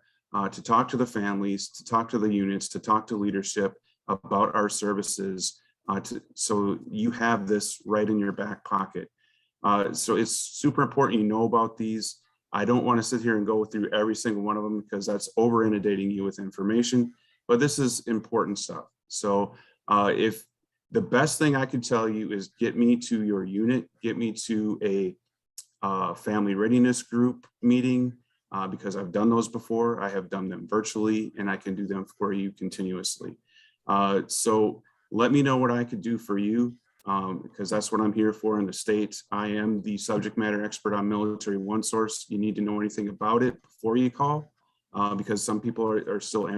Speaker 5: to talk to the families, to talk to the units, to talk to leadership about our services, so you have this right in your back pocket. So it's super important you know about these. I don't want to sit here and go through every single one of them because that's over inundating you with information, but this is important stuff. So if the best thing I could tell you is get me to your unit, get me to a family readiness group meeting, because I've done those before. I have done them virtually and I can do them for you continuously. So let me know what I could do for you, because that's what I'm here for in the state. I am the subject matter expert on Military OneSource. You need to know anything about it before you call, because some people are still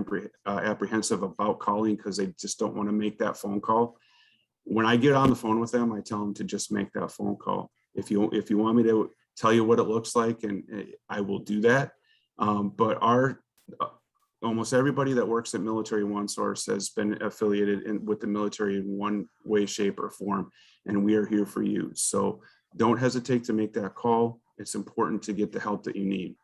Speaker 5: apprehensive about calling because they just don't want to make that phone call. When I get on the phone with them, I tell them to just make that phone call. If you want me to tell you what it looks like, and I will do that. But almost everybody that works at Military OneSource has been affiliated with the military in one way, shape, or form, and we are here for you. So don't hesitate to make that call. It's important to get the help that you need.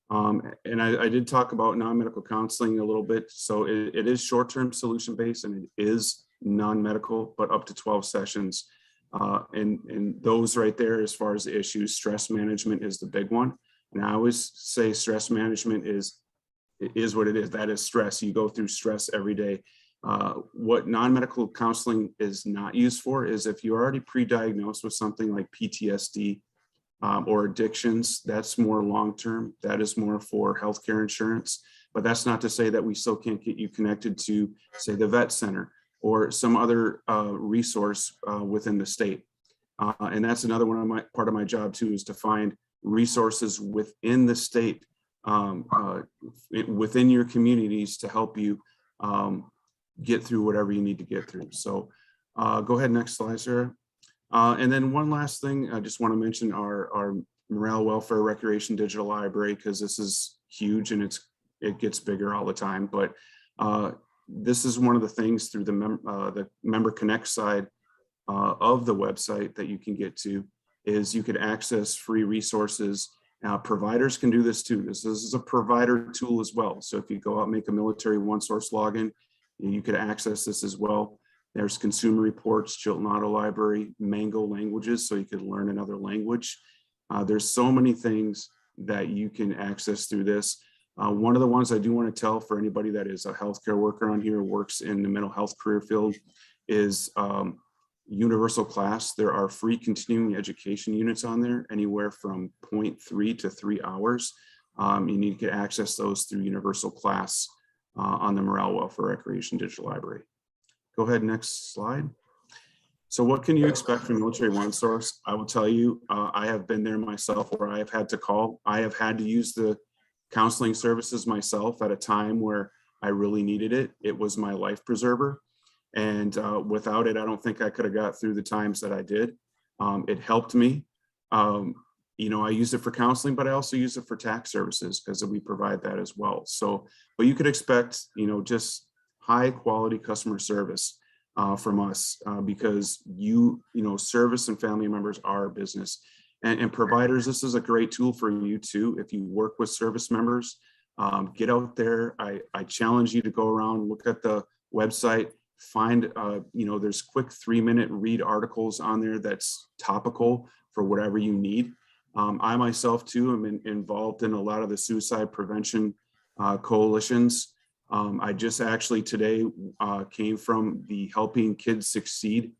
Speaker 5: And I did talk about non-medical counseling a little bit. So it is short-term solution-based, and it is non-medical, but up to 12 sessions. And those right there, as far as the issues, stress management is the big one. And I always say stress management is what it is. That is stress. You go through stress every day. What non-medical counseling is not used for is if you're already pre-diagnosed with something like PTSD or addictions, that's more long-term. That is more for healthcare insurance. But that's not to say that we still can't get you connected to, say, the vet center or some other resource within the state. And that's another part of my job too, is to find resources within the state, within your communities, to help you get through whatever you need to get through. So go ahead, next slide, Sara. And then one last thing, I just want to mention our Morale, Welfare, Recreation Digital Library, because this is huge and it gets bigger all the time. But this is one of the things through the Member Connect side of the website that you can get to, is you could access free resources. Providers can do this too. This is a provider tool as well. So if you go out and make a Military OneSource login, you could access this as well. There's consumer reports, Chilton Auto Library, Mango languages, so you could learn another language. There's so many things that you can access through this. One of the ones I do want to tell for anybody that is a healthcare worker on here, works in the mental health career field, is Universal Class. There are free continuing education units on there, anywhere from 0.3 to 3 hours. You need to get access those through Universal Class on the Morale, Welfare, Recreation Digital Library. Go ahead, next slide. So what can you expect from Military OneSource? I will tell you, I have been there myself where I have had to call. I have had to use the counseling services myself at a time where I really needed it. It was my life preserver. And without it, I don't think I could have got through the times that I did. It helped me. I use it for counseling, but I also use it for tax services because we provide that as well. So, but you could expect, just high quality customer service from us because service and family members are our business. And providers, this is a great tool for you too. If you work with service members, get out there. I challenge you to go around, look at the website, find, there's quick 3-minute read articles on there that's topical for whatever you need. I myself too am involved in a lot of the suicide prevention coalitions. I just actually today came from the Helping Kids Succeed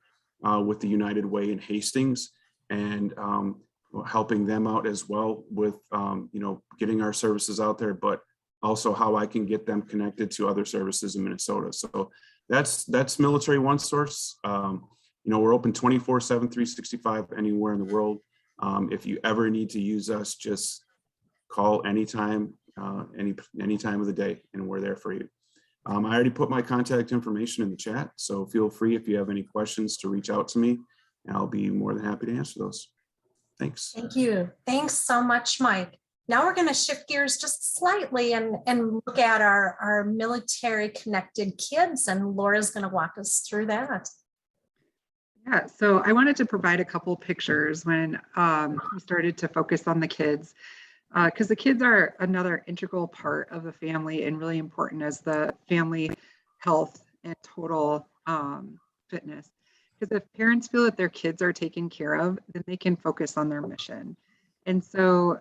Speaker 5: with the United Way in Hastings, and helping them out as well with getting our services out there, but also how I can get them connected to other services in Minnesota. So that's Military OneSource. We're open 24/7, 365 anywhere in the world. If you ever need to use us, just call anytime, any time of the day, and we're there for you. I already put my contact information in the chat, so feel free if you have any questions to reach out to me, and I'll be more than happy to answer those. Thanks.
Speaker 1: Thank you. Thanks so much, Mike. Now we're going to shift gears just slightly and look at our military connected kids, and Laura's going to walk us through that.
Speaker 2: Yeah, so I wanted to provide a couple pictures when we started to focus on the kids, because the kids are another integral part of the family and really important as the family health and total fitness. Because if parents feel that their kids are taken care of, then they can focus on their mission. And so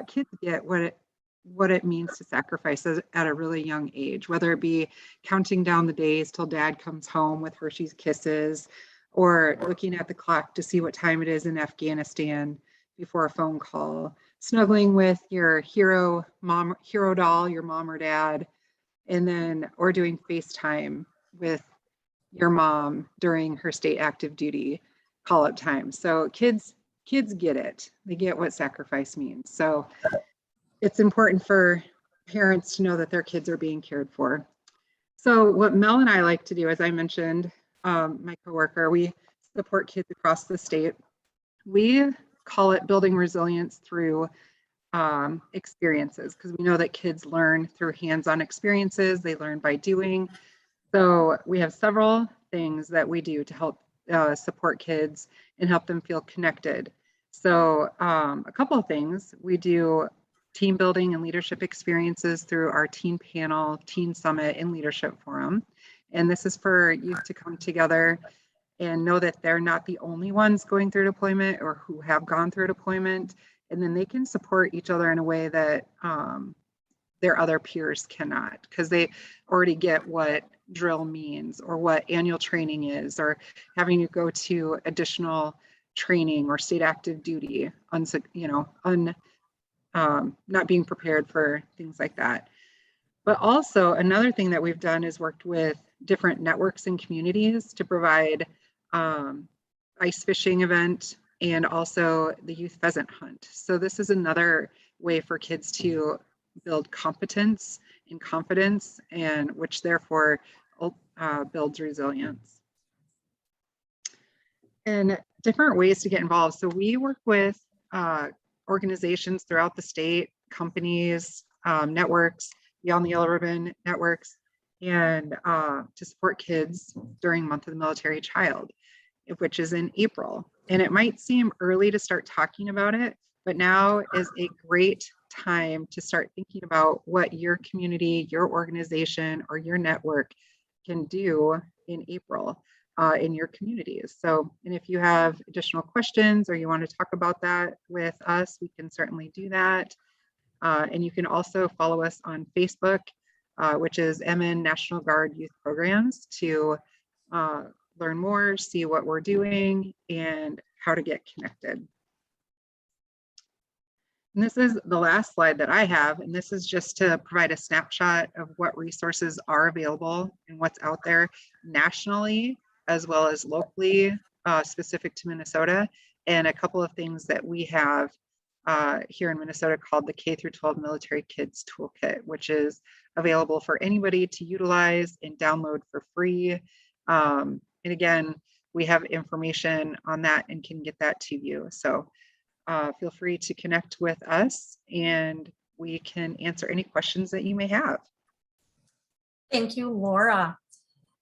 Speaker 2: kids get what it means to sacrifice at a really young age, whether it be counting down the days till dad comes home with Hershey's Kisses, or looking at the clock to see what time it is in Afghanistan before a phone call, snuggling with your hero doll, your mom or dad, and then, or doing FaceTime with your mom during her state active duty call-up time. So kids get it. They get what sacrifice means. So it's important for parents to know that their kids are being cared for. So what Mel and I like to do, as I mentioned, my coworker, we support kids across the state. We call it building resilience through experiences, because we know that kids learn through hands-on experiences. They learn by doing. So we have several things that we do to help support kids and help them feel connected. So a couple of things, we do team building and leadership experiences through our teen panel, teen summit, and leadership forum. And this is for youth to come together and know that they're not the only ones going through deployment or who have gone through deployment. And then they can support each other in a way that their other peers cannot, because they already get what drill means or what annual training is, or having to go to additional training or state active duty, not being prepared for things like that. But also another thing that we've done is worked with different networks and communities to provide ice fishing event and also the youth pheasant hunt. So this is another way for kids to build competence and confidence, and which therefore builds resilience. And different ways to get involved. So we work with organizations throughout the state, companies, networks, Beyond the Yellow Ribbon networks, and to support kids during Month of the Military Child, which is in April. And it might seem early to start talking about it, but now is a great time to start thinking about what your community, your organization, or your network can do in April in your communities. So, and if you have additional questions or you want to talk about that with us, we can certainly do that. And you can also follow us on Facebook, which is MN National Guard Youth Programs, to learn more, see what we're doing, and how to get connected. And this is the last slide that I have, and this is just to provide a snapshot of what resources are available and what's out there nationally as well as locally, specific to Minnesota, and a couple of things that we have here in Minnesota called the K-12 Military Kids Toolkit, which is available for anybody to utilize and download for free. And again, we have information on that and can get that to you. So feel free to connect with us and we can answer any questions that you may have.
Speaker 1: Thank you, Laura.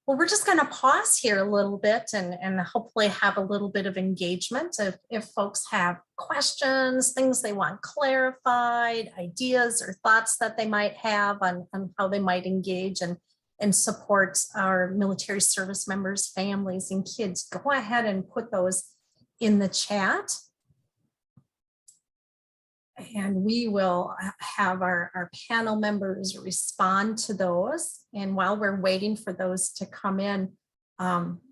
Speaker 1: Well, we're just going to pause here a little bit and hopefully have a little bit of engagement. If folks have questions, things they want clarified, ideas or thoughts that they might have on how they might engage and support our military service members, families, and kids, go ahead and put those in the chat. And we will have our panel members respond to those. And while we're waiting for those to come in,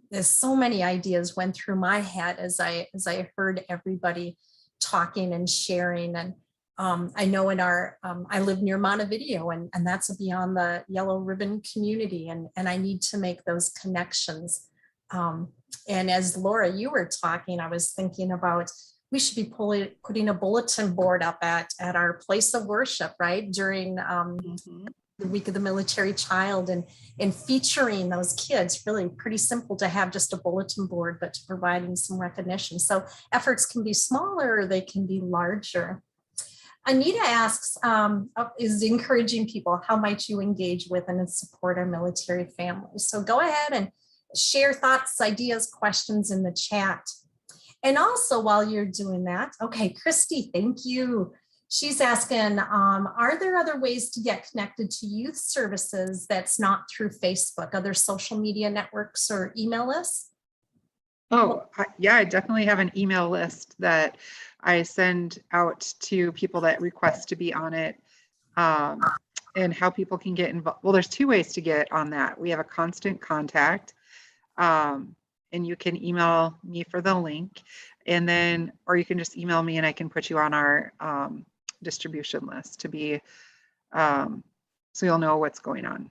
Speaker 1: there's so many ideas went through my head as I heard everybody talking and sharing. And I know in I live near Montevideo, and that's a Beyond the Yellow Ribbon community, and I need to make those connections. And as Laura, you were talking, I was thinking about we should be putting a bulletin board up at our place of worship, right, during the Week of the Military Child, and featuring those kids. Really pretty simple to have just a bulletin board, but to providing some recognition. So efforts can be smaller or they can be larger. Anita asks, is encouraging people, how might you engage with and support our military families? So go ahead share thoughts, ideas, questions in the chat. And also while you're doing that, okay, Christy, thank you. She's asking, are there other ways to get connected to youth services that's not through Facebook, other social media networks or email lists?
Speaker 2: Yeah, I definitely have an email list that I send out to people that request to be on it, and how people can get involved. Well, there's two ways to get on that. We have a constant contact, and you can email me for the link, and then, or you can just email me and I can put you on our distribution list to be, so you'll know what's going on.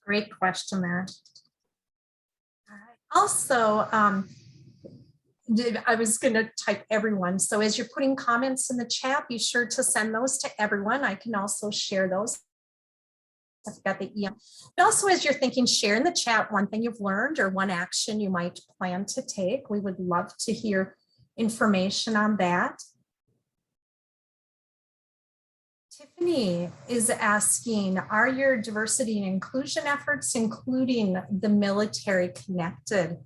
Speaker 1: Great question there. Also, I was going to type everyone. So as you're putting comments in the chat, be sure to send those to everyone. I can also share those. I've got the email. But also, as you're thinking, share in the chat one thing you've learned or one action you might plan to take. We would love to hear information on that. Tiffany is asking, are your diversity and inclusion efforts including the military connected,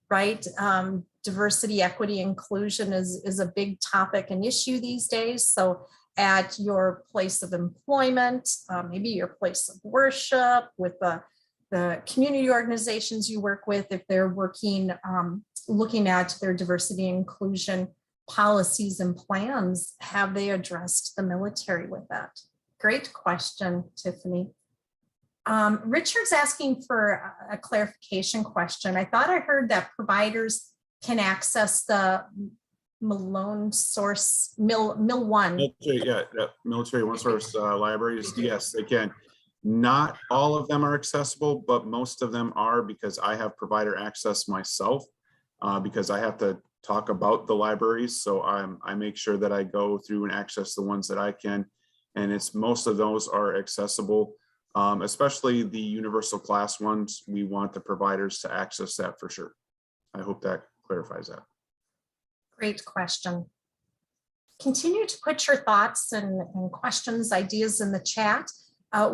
Speaker 1: right? Diversity, equity, inclusion is a big topic and issue these days. So at your place of employment, maybe your place of worship, with the community organizations you work with, if they're working, looking at their diversity and inclusion policies and plans, have they addressed the military with that? Great question, Tiffany. Richard's asking for a clarification question. I thought I heard that providers can access the Military
Speaker 5: One Source libraries. Yes, they can. Not all of them are accessible, but most of them are, because I have provider access myself, because I have to talk about the libraries. So I make sure that I go through and access the ones that I can. And most of those are accessible, especially the universal class ones. We want the providers to access that for sure. I hope that clarifies that.
Speaker 1: Great question. Continue to put your thoughts and questions, ideas in the chat.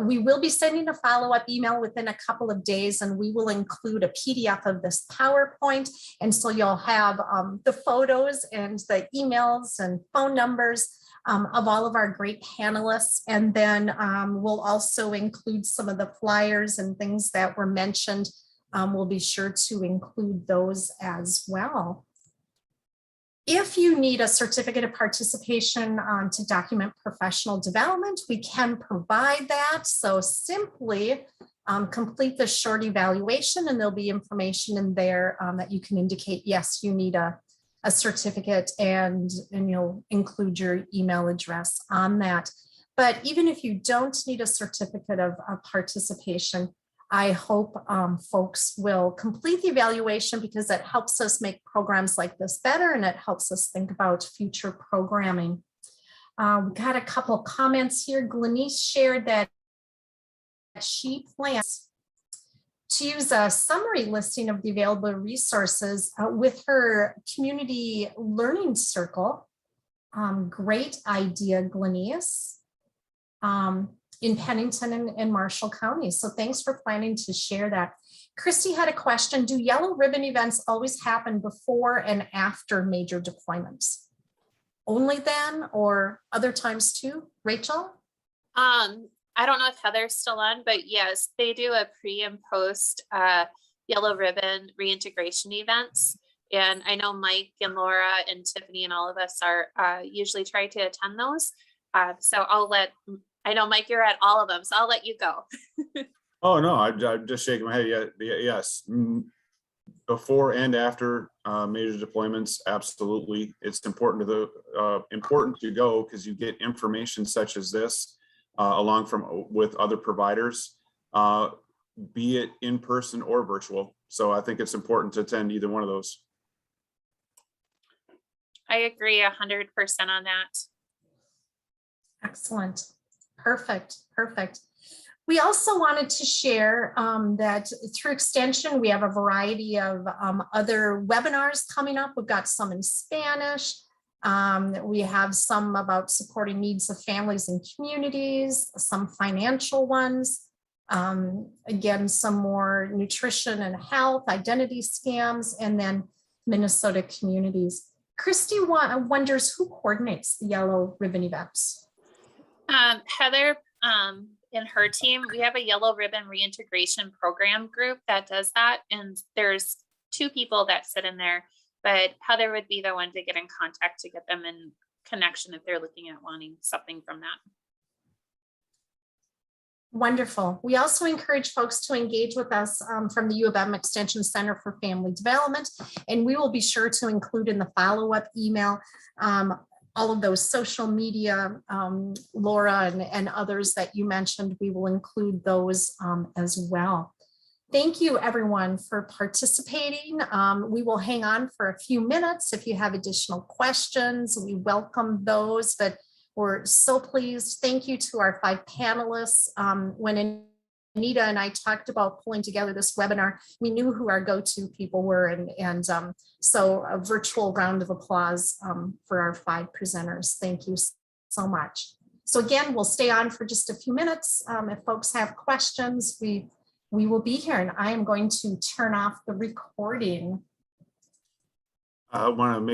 Speaker 1: We will be sending a follow-up email within a couple of days, and we will include a PDF of this PowerPoint. And so you'll have the photos and the emails and phone numbers of all of our great panelists. And then we'll also include some of the flyers and things that were mentioned. We'll be sure to include those as well. If you need a certificate of participation to document professional development, we can provide that. So simply complete the short evaluation, and there'll be information in there that you can indicate, yes, you need a certificate, and you'll include your email address on that. But even if you don't need a certificate of participation, I hope folks will complete the evaluation, because it helps us make programs like this better, and it helps us think about future programming. We got a couple comments here. Glenise shared that she plans to use a summary listing of the available resources with her community learning circle. Great idea, Glenise. In Pennington and Marshall County. So thanks for planning to share that. Christy had a question. Do yellow ribbon events always happen before and after major deployments? Only then, or other times too? Rachel?
Speaker 4: I don't know if Heather's still on, but yes, they do a pre and post yellow ribbon reintegration events. And I know Mike and Laura and Tiffany and all of us are usually try to attend those. So I know, Mike, you're at all of them, so I'll let you go.
Speaker 5: Oh, no, I'm just shaking my head. Yes. Before and after major deployments, absolutely. It's important to go, because you get information such as this with other providers, be it in person or virtual. So I think it's important to attend either one of those.
Speaker 4: I agree 100% on that.
Speaker 1: Excellent. Perfect. Perfect. We also wanted to share that through Extension, we have a variety of other webinars coming up. We've got some in Spanish. We have some about supporting needs of families and communities, some financial ones. Again, some more nutrition and health, identity scams, and then Minnesota communities. Christy wonders who coordinates the Yellow Ribbon events.
Speaker 4: Heather, and her team, we have a Yellow Ribbon Reintegration Program group that does that. And there's 2 people that sit in there, but Heather would be the one to get in contact to get them in connection if they're looking at wanting something from that.
Speaker 1: Wonderful. We also encourage folks to engage with us from the U of M Extension Center for Family Development, and we will be sure to include in the follow-up email all of those social media, Laura and others that you mentioned. We will include those as well. Thank you, everyone, for participating. We will hang on for a few minutes. If you have additional questions, we welcome those, but we're so pleased. Thank you to our 5 panelists. When Anita and I talked about pulling together this webinar, we knew who our go-to people were, and so a virtual round of applause for our 5 presenters. Thank you so much. So again, we'll stay on for just a few minutes. If folks have questions, we will be here, and I am going to turn off the recording.
Speaker 5: I want to make